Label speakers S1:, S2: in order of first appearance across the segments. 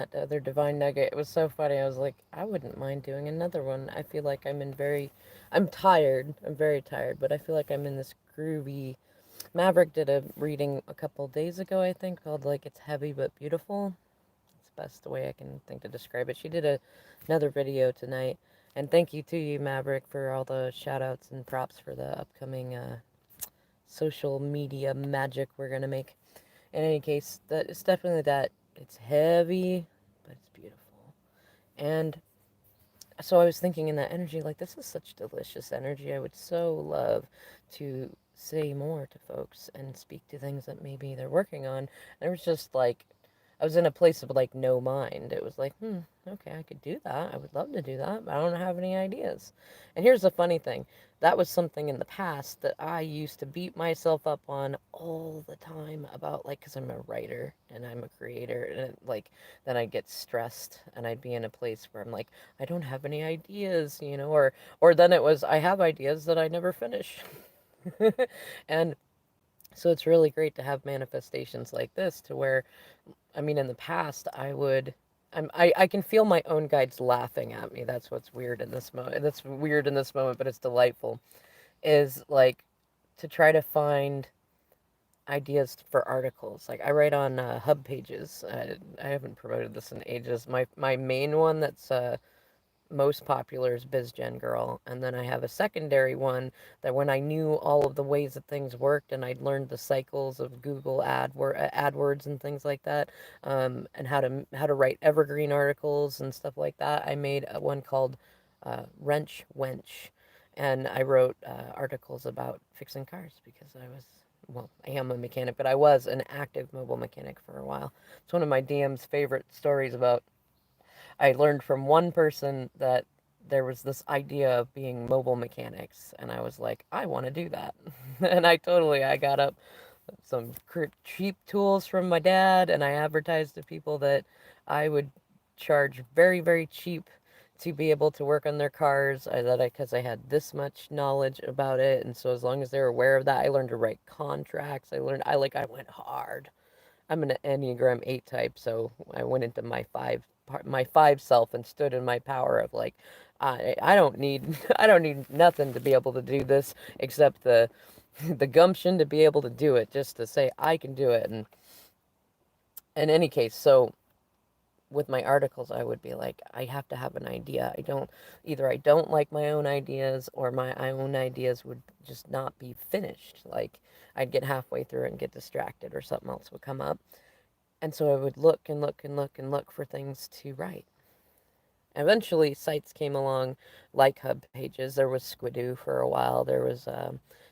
S1: that other Divine Nugget. It was so funny. I was like, I wouldn't mind doing another one. I feel like I'm tired. I'm very tired, but I feel like I'm in this groovy. Maverick did a reading a couple days ago, I think, called like It's Heavy But Beautiful. It's the best way I can think to describe it. She did another video tonight. And thank you to you, Maverick, for all the shout outs and props for the upcoming social media magic we're going to make. In any case, that it's definitely that it's heavy, but it's beautiful. And so I was thinking in that energy, like, this is such delicious energy. I would so love to say more to folks and speak to things that maybe they're working on. And it was just like, I was in a place of like no mind. It was like, okay, I could do that. I would love to do that, but I don't have any ideas. And here's the funny thing, that was something in the past that I used to beat myself up on all the time about, like, because I'm a writer and I'm a creator, and like, then I'd get stressed and I'd be in a place where I'm like, I don't have any ideas, or then it was, I have ideas that I never finish. And so it's really great to have manifestations like this to where, I mean, in the past, I can feel my own guides laughing at me. That's what's weird in this moment. That's weird in this moment, but it's delightful. Is like to try to find ideas for articles. Like I write on hub pages. I haven't promoted this in ages. My main one that's most popular is BizGen Girl, and then I have a secondary one that when I knew all of the ways that things worked and I'd learned the cycles of Google AdWords and things like that, and how to write evergreen articles and stuff like that, I made one called Wrench Wench, and I wrote articles about fixing cars because I am a mechanic, but I was an active mobile mechanic for a while. It's one of my DM's favorite stories about. I learned from one person that there was this idea of being mobile mechanics, and I was like, I want to do that. And I got up some cheap tools from my dad, and I advertised to people that I would charge very, very cheap to be able to work on their cars. Because I had this much knowledge about it, and so as long as they were aware of that, I learned to write contracts. I went hard. I'm an Enneagram 8 type, so I went into my five self and stood in my power of like, I don't need I don't need nothing to be able to do this except the gumption to be able to do it, just to say I can do it. And in any case, so with my articles, I would be like, I have to have an idea. I don't like my own ideas, or my own ideas would just not be finished. Like I'd get halfway through it and get distracted, or something else would come up. And so I would look and look and look and look for things to write. Eventually, sites came along like Hub Pages. There was Squidoo for a while. There was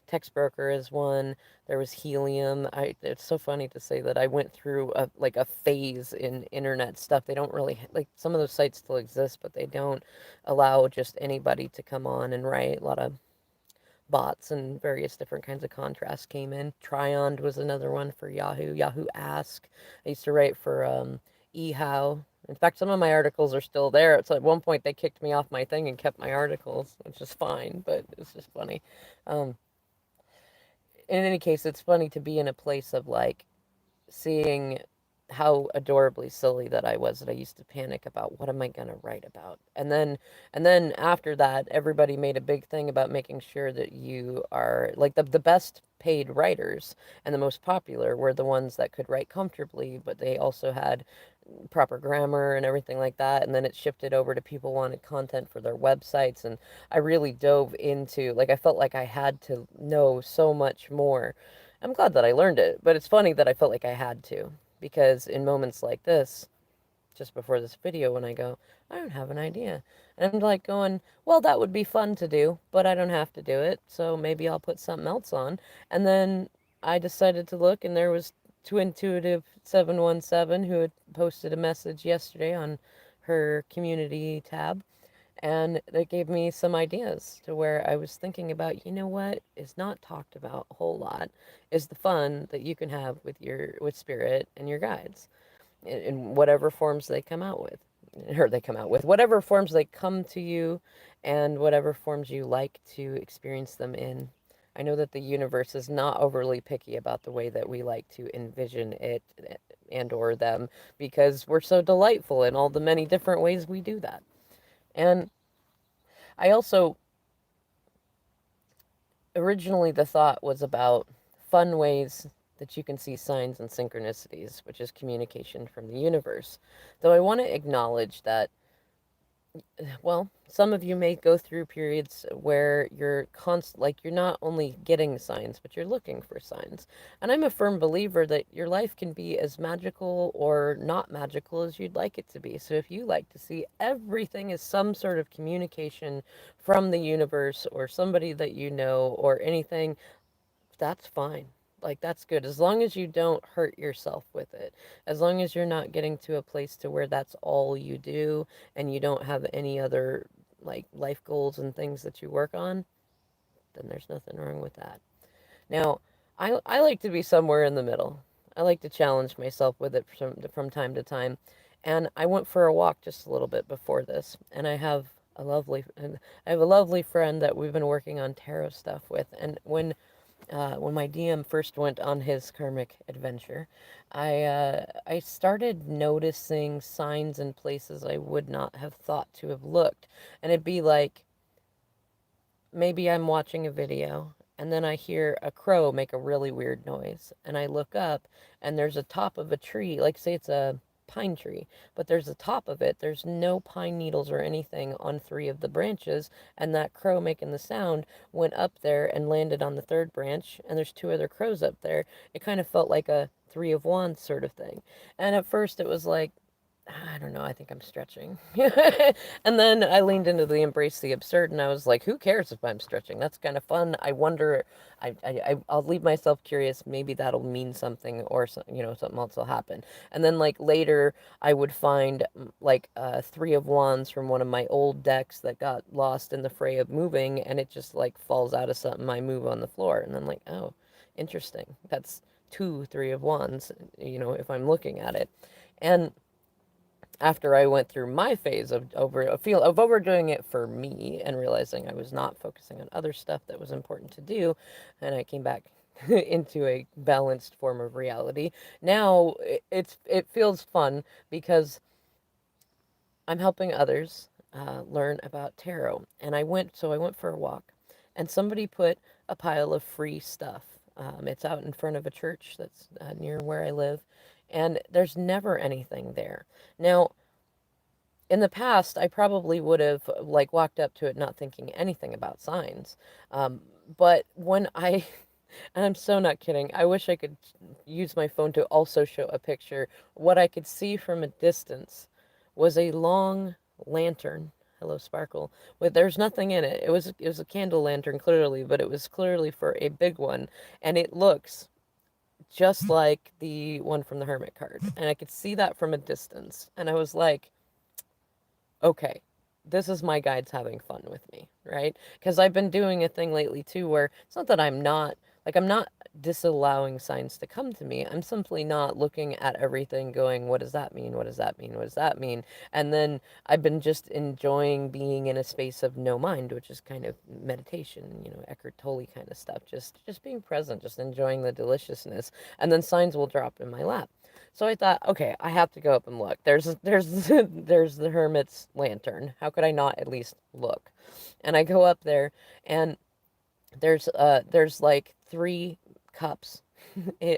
S1: Text Broker is one. There was Helium. It's so funny to say that I went through a phase in internet stuff. They don't really like some of those sites still exist, but they don't allow just anybody to come on and write. A lot of bots and various different kinds of contrasts came in. Tryond was another one for Yahoo. Yahoo Ask. I used to write for eHow. In fact, some of my articles are still there. So at one point they kicked me off my thing and kept my articles, which is fine, but it's just funny. Um, in any case, it's funny to be in a place of like seeing how adorably silly that I was, that I used to panic about what am I going to write about. And then after that, everybody made a big thing about making sure that you are like the best paid writers and the most popular were the ones that could write comfortably, but they also had proper grammar and everything like that. And then it shifted over to people wanted content for their websites, and I really dove into, like, I felt like I had to know so much more. I'm glad that I learned it, but it's funny that I felt like I had to, because in moments like this, just before this video, when I go, I don't have an idea. And I'm like going, well, that would be fun to do, but I don't have to do it, so maybe I'll put something else on. And then I decided to look, and there was Too Intuitive 717 who had posted a message yesterday on her community tab, and it gave me some ideas to where I was thinking about, what is not talked about a whole lot is the fun that you can have with spirit and your guides in whatever forms they come out with, or they come out with whatever forms they come to you, and whatever forms you like to experience them in. I know that the universe is not overly picky about the way that we like to envision it, and or them because we're so delightful in all the many different ways we do that. And I also originally the thought was about fun ways that you can see signs and synchronicities, which is communication from the universe. Though I want to acknowledge that, well, some of you may go through periods where you're like you're not only getting signs, but you're looking for signs. And I'm a firm believer that your life can be as magical or not magical as you'd like it to be. So if you like to see everything as some sort of communication from the universe or somebody that you know or anything, that's fine. Like that's good as long as you don't hurt yourself with it. As long as you're not getting to a place to where that's all you do and you don't have any other like life goals and things that you work on, then there's nothing wrong with that. Now, I like to be somewhere in the middle. I like to challenge myself with it from time to time. And I went for a walk just a little bit before this, and I have a lovely friend that we've been working on tarot stuff with. And when my DM first went on his karmic adventure, I started noticing signs in places I would not have thought to have looked, and it'd be like maybe I'm watching a video and then I hear a crow make a really weird noise and I look up and there's a top of a tree, like say it's a pine tree, but there's a top of it. There's no pine needles or anything on three of the branches, and that crow making the sound went up there and landed on the third branch, and there's two other crows up there. It kind of felt like a three of wands sort of thing. And at first it was like, I don't know, I think I'm stretching. And then I leaned into the embrace the absurd and I was like, who cares if I'm stretching? That's kind of fun. I wonder, I'll leave myself curious. Maybe that'll mean something or, something else will happen. And then like later I would find like three of wands from one of my old decks that got lost in the fray of moving and it just like falls out of something I move on the floor. And I'm like, oh, interesting. That's two, three of wands, if I'm looking at it. And after I went through my phase of overdoing it for me and realizing I was not focusing on other stuff that was important to do, and I came back into a balanced form of reality. Now it feels fun because I'm helping others learn about tarot, and I went for a walk, and somebody put a pile of free stuff. It's out in front of a church that's near where I live, and there's never anything there. Now, in the past, I probably would have like walked up to it not thinking anything about signs. But when I, and I'm so not kidding, I wish I could use my phone to also show a picture. What I could see from a distance was a long lantern. Hello, Sparkle. With there's nothing in it. It was a candle lantern clearly, but it was clearly for a big one, and it looks just like the one from the Hermit card, and I could see that from a distance, and I was like, okay, this is my guides having fun with me, right? Because I've been doing a thing lately too where it's not that I'm not disallowing signs to come to me. I'm simply not looking at everything going, what does that mean? What does that mean? What does that mean? And then I've been just enjoying being in a space of no mind, which is kind of meditation, Eckhart Tolle kind of stuff. Just being present, just enjoying the deliciousness. And then signs will drop in my lap. So I thought, okay, I have to go up and look. There's the hermit's lantern. How could I not at least look? And I go up there, and there's like three cups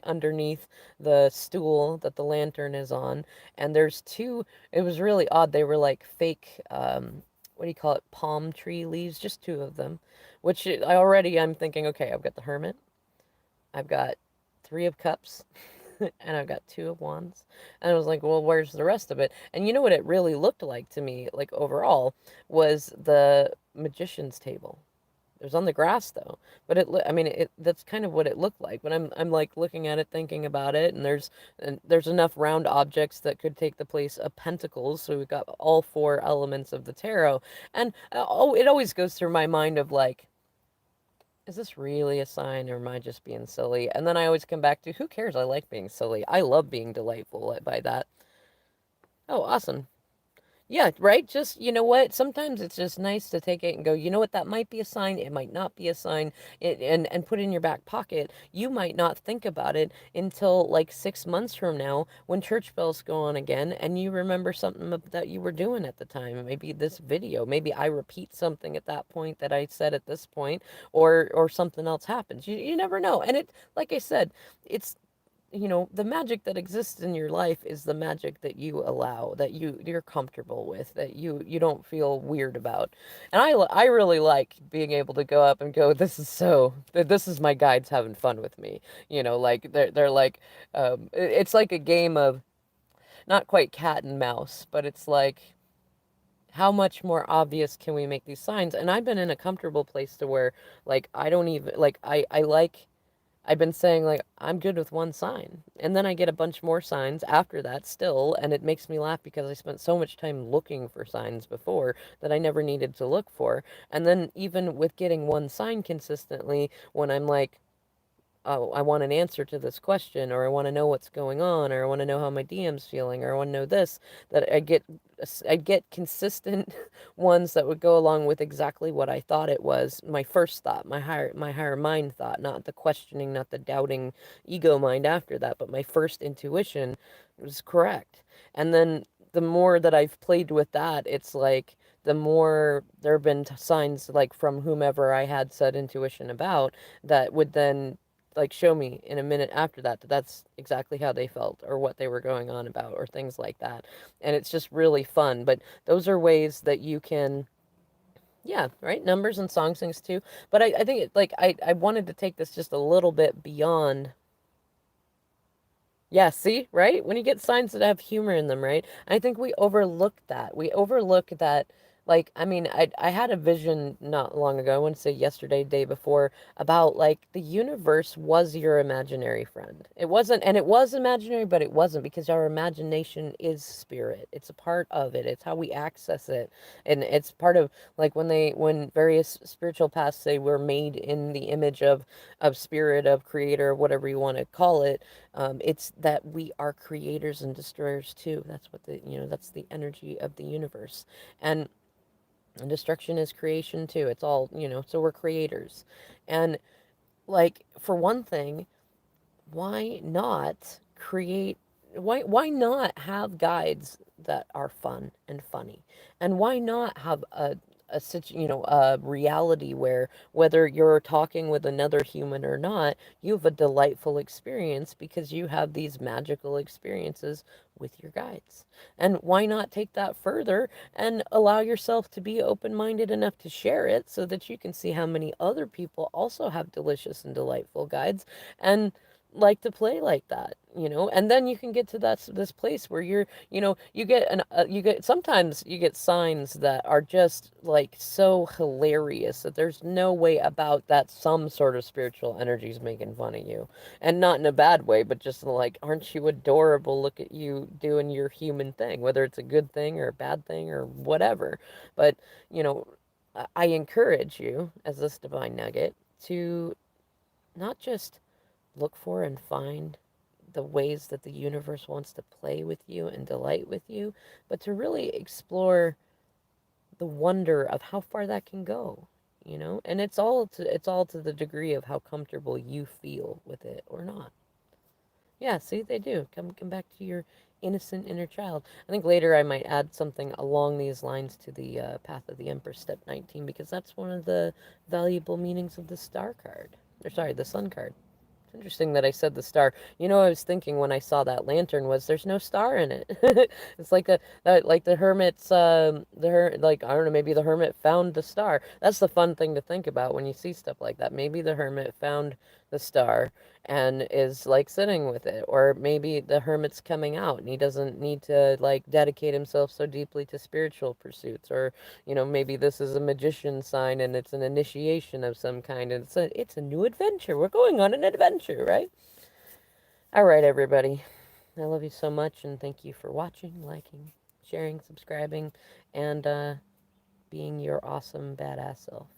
S1: underneath the stool that the lantern is on, and there's two. It was really odd. They were like fake. What do you call it? Palm tree leaves, just two of them. Which I'm thinking, okay, I've got the hermit. I've got three of cups. And I've got two of wands. And I was like, well, where's the rest of it? And you know what it really looked like to me, like overall, was the magician's table. It was on the grass though, but I mean, that's kind of what it looked like. But I'm like looking at it, thinking about it, and there's enough round objects that could take the place of pentacles. So we've got all four elements of the tarot, and it always goes through my mind of like, is this really a sign or am I just being silly? And then I always come back to who cares? I like being silly. I love being delightful by that. Oh, awesome. Yeah, right? Just, you know what? Sometimes it's just nice to take it and go, you know what? That might be a sign. It might not be a sign. And put it in your back pocket. You might not think about it until like 6 months from now when church bells go on again and you remember something that you were doing at the time. Maybe this video. Maybe I repeat something at that point that I said at this point, or something else happens. You never know. And it, like I said, it's, the magic that exists in your life is the magic that you allow, that you're comfortable with, that you don't feel weird about. And I really like being able to go up and go, this is my guides having fun with me. Like they're like, it's like a game of not quite cat and mouse, but it's like, how much more obvious can we make these signs? And I've been in a comfortable place to where, like, I don't even like I like I've been saying, like, I'm good with one sign. And then I get a bunch more signs after that still, and it makes me laugh because I spent so much time looking for signs before that I never needed to look for. And then even with getting one sign consistently, when I'm like, oh, I want an answer to this question, or I want to know what's going on, or I want to know how my DM's feeling, or I want to know this, that I get consistent ones that would go along with exactly what I thought it was. My first thought, my higher mind thought, not the questioning, not the doubting ego mind after that, but my first intuition was correct. And then the more that I've played with that, it's like the more there have been signs like from whomever I had said intuition about that would then like show me in a minute after that that's exactly how they felt or what they were going on about or things like that. And it's just really fun. But those are ways that you can, yeah, right, numbers and song things too. But I think it, like I wanted to take this just a little bit beyond. Yeah, see, right? When you get signs that have humor in them, right? I think we overlook that. We overlook that. Like, I mean, I had a vision not long ago, I want to say yesterday, day before, about like the universe was your imaginary friend. It wasn't, and it was imaginary, but it wasn't because our imagination is spirit. It's a part of it. It's how we access it. And it's part of like when various spiritual paths say we're made in the image of spirit, of creator, whatever you want to call it. It's that we are creators and destroyers too. That's what that's the energy of the universe. And destruction is creation too. It's all, so we're creators. And like, for one thing, why not create why not have guides that are fun and funny, and why not have a reality where whether you're talking with another human or not, you have a delightful experience because you have these magical experiences with your guides. And why not take that further and allow yourself to be open-minded enough to share it so that you can see how many other people also have delicious and delightful guides and like to play like that, and then you can get to this place where you get sometimes you get signs that are just like so hilarious that there's no way about that some sort of spiritual energy is making fun of you, and not in a bad way, but just like, aren't you adorable, look at you doing your human thing, whether it's a good thing or a bad thing or whatever. But you know I encourage you as this divine nugget to not just look for and find the ways that the universe wants to play with you and delight with you, but to really explore the wonder of how far that can go. And it's all to the degree of how comfortable you feel with it or not. Yeah, see, they do. Come back to your innocent inner child. I think later I might add something along these lines to the Path of the Empress, Step 19, because that's one of the valuable meanings of the star card. Or sorry, the sun card. It's interesting that I said the star. I was thinking when I saw that lantern was there's no star in it. It's like like the hermit's like, I don't know, maybe the hermit found the star. That's the fun thing to think about when you see stuff like that. Maybe the hermit found the star and is like sitting with it, or maybe the hermit's coming out and he doesn't need to like dedicate himself so deeply to spiritual pursuits, or maybe this is a magician sign and it's an initiation of some kind, and it's a new adventure. We're going on an adventure, right? All right, everybody. I love you so much, and thank you for watching, liking, sharing, subscribing, and being your awesome badass self.